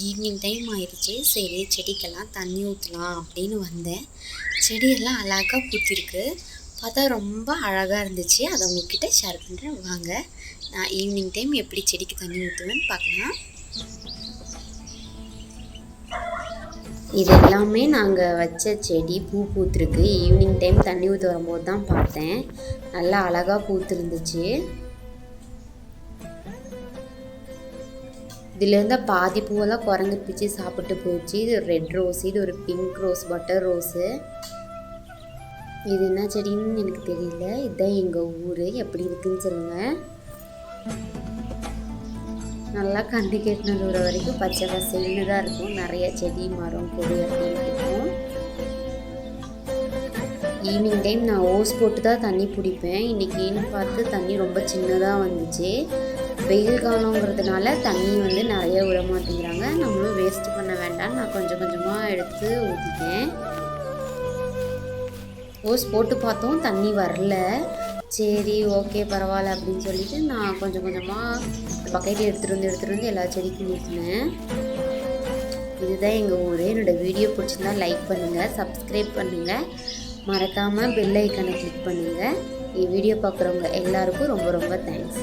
Evening time ஆயிடுச்சு. சரி செடிக்கெல்லாம் தண்ணி ஊற்றலாம் அப்படின்னு வந்தேன். செடியெல்லாம் அழகாக பூத்திருக்கு. பார்த்தா ரொம்ப அழகாக இருந்துச்சு. அதை உங்ககிட்ட ஷேர் பண்ணுறேன் வாங்க. நான் ஈவினிங் டைம் எப்படி செடிக்கு தண்ணி ஊற்றுவேன்னு பார்க்கலாம். இது எல்லாமே நாங்கள் வச்ச செடி பூ பூத்துருக்கு. ஈவினிங் டைம் தண்ணி ஊற்ற வரும்போது தான் பார்த்தேன். நல்லா அழகாக பூத்துருந்துச்சு. இதிலேருந்து பாதி பூவெல்லாம் குரங்கு பிச்சு சாப்பிட்டு போயிடுச்சு. இது ஒரு ரெட் ரோஸ், இது ஒரு பிங்க் ரோஸ், பட்டர் ரோஸு. இது என்ன செடின்னு எனக்கு தெரியல. இதுதான் எங்கள் ஊர். எப்படி இருக்குன்னு சொல்லுங்கள். நல்லா கண்டு கேட்டின தூரம் வரைக்கும் பச்சை பசைன்னு தான் இருக்கும். நிறைய செடி மரம் கொடி அப்படின்னு இருக்கும். ஈவினிங் டைம் நான் ஓஸ் போட்டு தான் தண்ணி பிடிப்பேன். இன்றைக்கின்னு பார்த்து தண்ணி ரொம்ப சின்னதாக வந்துச்சு. வெயில் காலங்கிறதுனால தண்ணி வந்து நிறைய விட மாட்டேங்கிறாங்க. நம்மளும் வேஸ்ட் பண்ண வேண்டாம். நான் கொஞ்சம் கொஞ்சமாக எடுத்து ஊற்றிட்டேன். ஓஸ் போட்டு பார்த்தோம் தண்ணி வரல. சரி ஓகே பரவாயில்ல அப்படின்னு சொல்லிட்டு நான் கொஞ்சம் கொஞ்சமாக பக்கெட்டில் எடுத்துகிட்டு வந்து எல்லா செடிக்கும் ஊற்றினேன். இதுதான் எங்கள் ஊர். என்னோடய வீடியோ பிடிச்சிருந்தா லைக் பண்ணுங்கள், சப்ஸ்கிரைப் பண்ணுங்கள், மறக்காமல் பெல் ஐக்கானை கிளிக் பண்ணுங்கள். என் வீடியோ பார்க்குறவங்க எல்லாருக்கும் ரொம்ப ரொம்ப தேங்க்ஸ்.